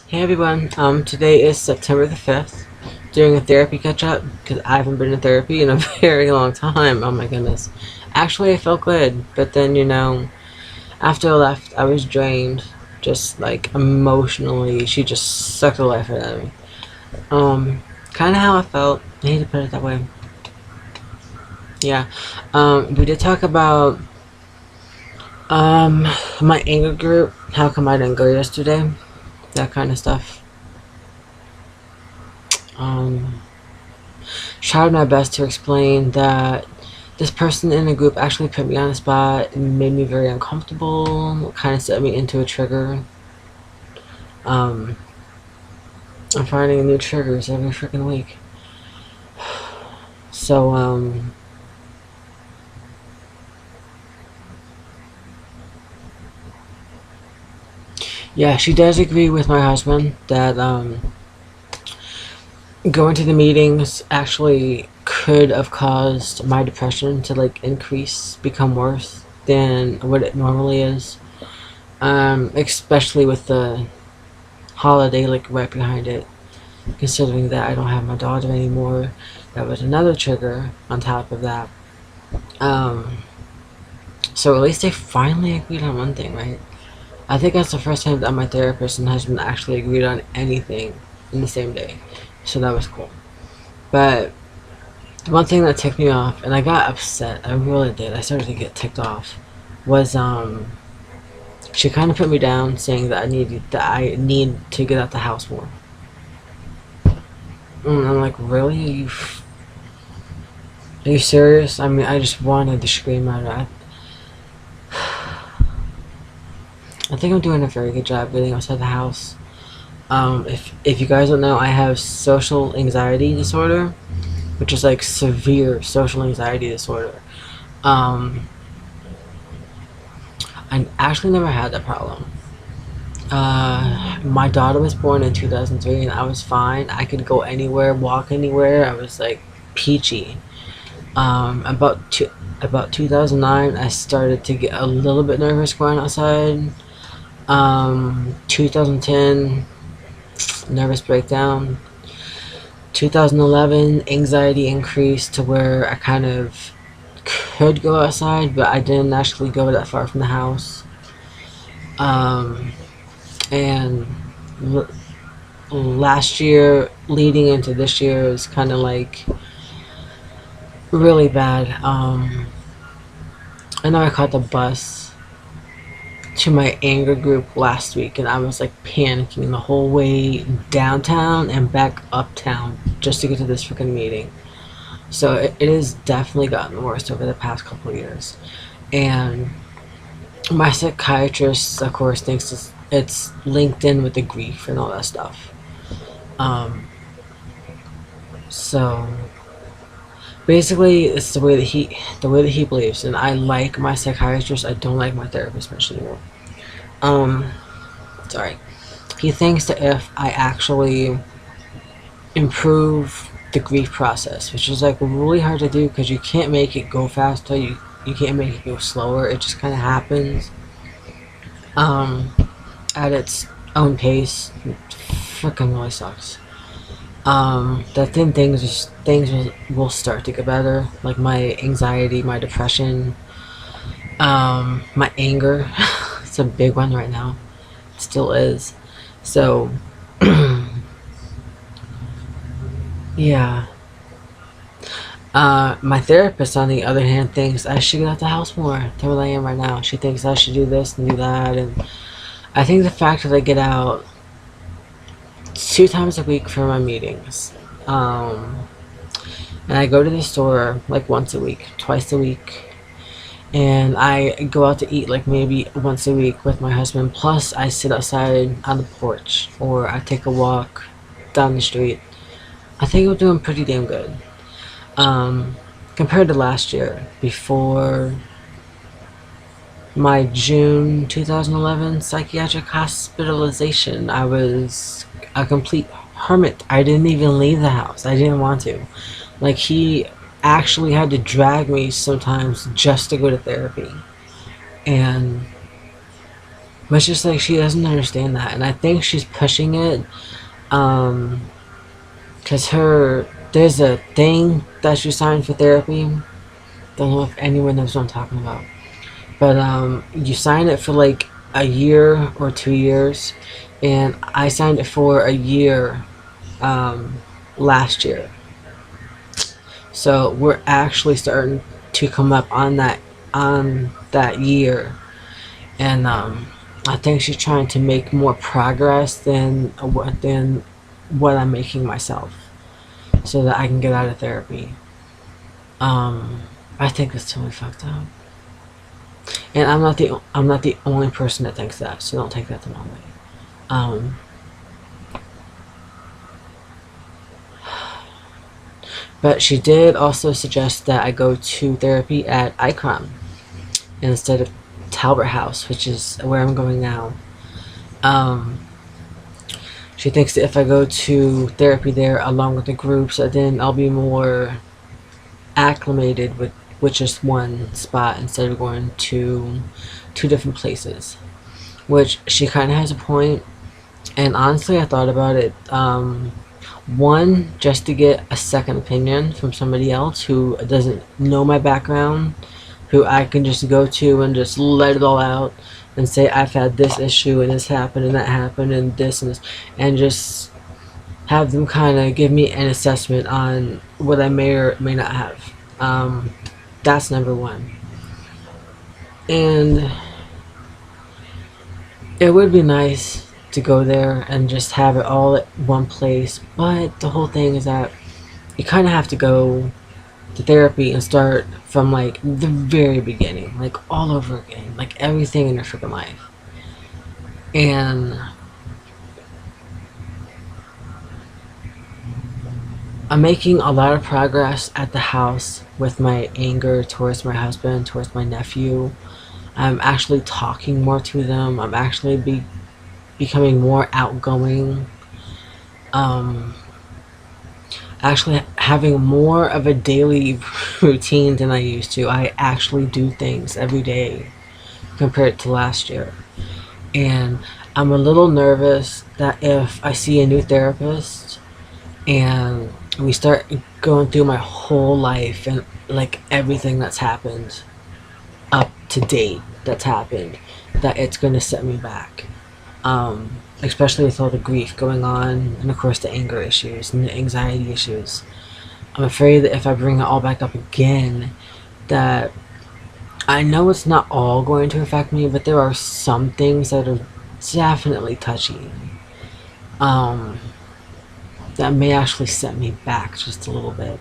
Hey everyone, today is September the 5th, doing a therapy catch-up, because I haven't been in therapy in a very long time, oh my goodness. Actually, I felt good, but then, after I left, I was drained, just, like, emotionally, she just sucked the life out of me. Kinda how I felt, I hate to put it that way. Yeah, we did talk about, my anger group, how come I didn't go yesterday, that kind of stuff. Um, Tried my best to explain that this person in the group actually put me on the spot and made me very uncomfortable, kind of set me into a trigger. Um, I'm finding new triggers every freaking week. So, yeah, she does agree with my husband that, going to the meetings actually could have caused my depression to, like, increase, become worse than what it normally is. Especially with the holiday, like, right behind it. Considering that I don't have my daughter anymore, that was another trigger on top of that. Um, so at least they finally agreed on one thing, right? I think that's the first time that my therapist and husband actually agreed on anything in the same day. So that was cool. But the one thing that ticked me off, and I got upset, I really did, I started to get ticked off, was she kind of put me down saying that I need to get out the house more. And I'm like, really? Are you serious? I mean, I just wanted to scream at her. I think I'm doing a very good job getting outside the house. If you guys don't know, I have social anxiety disorder, which is like severe social anxiety disorder. Um, I actually never had that problem. My daughter was born in 2003, and I was fine. I could go anywhere, walk anywhere. I was like peachy. About 2009, I started to get a little bit nervous going outside. 2010, nervous breakdown. 2011, anxiety increased to where I kind of could go outside, but I didn't actually go that far from the house. Um, and last year, leading into this year, is kind of like really bad. I know I caught the bus to my anger group last week, and I was like panicking the whole way downtown and back uptown just to get to this freaking meeting. So it has definitely gotten worse over the past couple of years. And my psychiatrist, of course, thinks it's linked in with the grief and all that stuff. Um, so basically, it's the way that he believes, and I like my psychiatrist. I don't like my therapist much anymore. Um, Sorry. He thinks that if I actually improve the grief process, which is like really hard to do because you can't make it go faster, you can't make it go slower. It just kind of happens um, at its own pace. It freaking really sucks. That then things will start to get better, like my anxiety, my depression, my anger. It's a big one right now. It still is. So yeah. My therapist, on the other hand, thinks I should get out the house more than what I am right now. She thinks I should do this and do that, and I think the fact that I get out 2 times a week for my meetings, um, and I go to the store like once a week, twice a week, and I go out to eat like maybe once a week with my husband. Plus, I sit outside on the porch or I take a walk down the street. I think I'm doing pretty damn good. Um, Compared to last year, before my June 2011 psychiatric hospitalization, I was a complete hermit. I didn't even leave the house. I didn't want to. Like, he actually had to drag me sometimes just to go to therapy. And But it's just like she doesn't understand that, and I think she's pushing it. Um, cause there's a thing that she signed for therapy. Don't know if anyone knows what I'm talking about, but you sign it for like a year or 2 years, and I signed it for a year, um, last year. So we're actually starting to come up on that year, and I think she's trying to make more progress than what I'm making myself, so that I can get out of therapy. Um, I think it's totally fucked up, and I'm not the only person that thinks that. So don't take that the wrong way. Um, but she did also suggest that I go to therapy at Icon instead of Talbot House, which is where I'm going now. Um, she thinks that if I go to therapy there along with the groups, then I'll be more acclimated with just one spot instead of going to two different places. Which she kind of has a point, and honestly, I thought about it. One, just to get a second opinion from somebody else who doesn't know my background, who I can just go to and just let it all out and say I've had this issue and this happened and that happened and this, and just have them kind of give me an assessment on what I may or may not have. That's number one. And it would be nice to go there and just have it all at one place, but the whole thing is that you kind of have to go to therapy and start from like the very beginning, like all over again, like everything in your freaking life. And I'm making a lot of progress at the house with my anger towards my husband, towards my nephew. I'm actually talking more to them. I'm actually becoming more outgoing. Um, Actually having more of a daily routine than I used to. I actually do things every day compared to last year. And I'm a little nervous that if I see a new therapist and we start going through my whole life and like everything that's happened up to date that's happened, that it's going to set me back. Especially with all the grief going on, and of course the anger issues and the anxiety issues. I'm afraid that if I bring it all back up again, that I know it's not all going to affect me, but there are some things that are definitely touchy. Um, that may actually set me back just a little bit.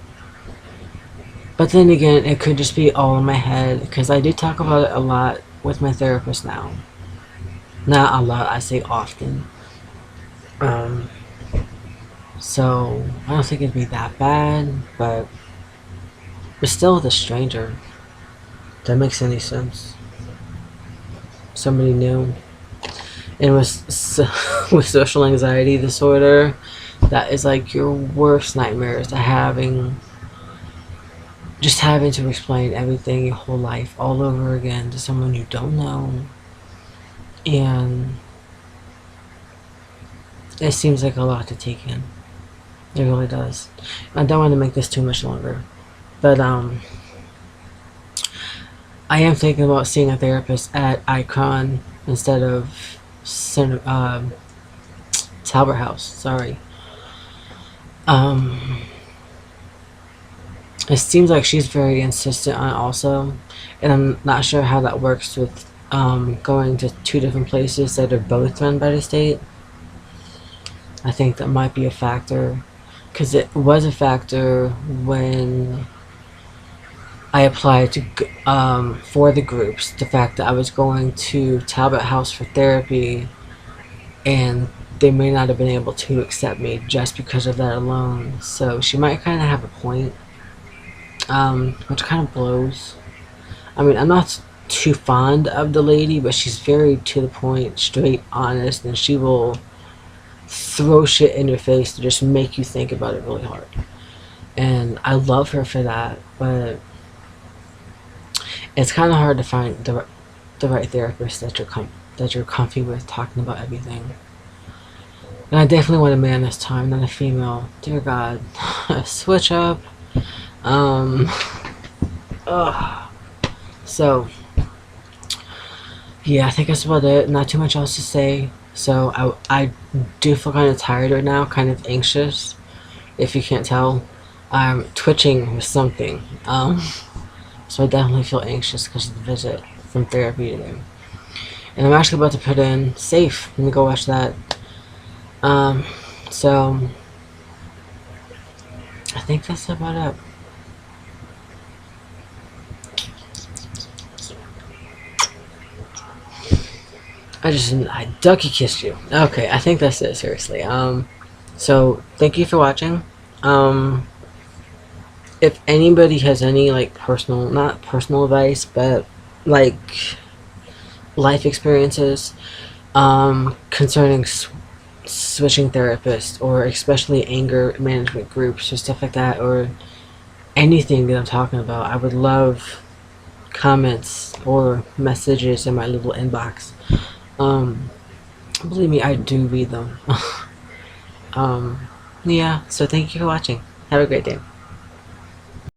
But then again, it could just be all in my head because I do talk about it a lot with my therapist now. Not a lot, I say often. Um, so I don't think it'd be that bad, but we're still with a stranger. That makes any sense. Somebody new. And with social anxiety disorder, that is like your worst nightmare is having to explain everything your whole life all over again to someone you don't know. And it seems like a lot to take in. It really does. I don't want to make this too much longer. But I am thinking about seeing a therapist at Icon instead of Talbot House. Sorry. Um, it seems like she's very insistent on it also, and I'm not sure how that works with going to two different places that are both run by the state. I think that might be a factor, because it was a factor when I applied to for the groups. The fact that I was going to Talbot House for therapy, and they may not have been able to accept me just because of that alone. So she might kind of have a point, which kind of blows. I mean, I'm not too fond of the lady, but she's very to the point, straight, honest, and she will throw shit in your face to just make you think about it really hard. And I love her for that, but it's kind of hard to find the right therapist that you're that you're comfy with talking about everything. And I definitely want a man this time, not a female. Dear God. Switch up. Um, ugh. So, yeah, I think that's about it. Not too much else to say. So, I do feel kind of tired right now, kind of anxious, if you can't tell. I'm twitching with something. So I definitely feel anxious because of the visit from therapy today. And I'm actually about to put in Safe. Let me go watch that. Um, so I think that's about it. I ducky kissed you. Okay, I think that's it, seriously. So thank you for watching. Um, if anybody has any, like, personal, not personal advice, but, like, life experiences, concerning switching therapists, or especially anger management groups or stuff like that, or anything that I'm talking about, I would love comments or messages in my little inbox. Um, Believe me, I do read them. um, yeah, so thank you for watching. Have a great day.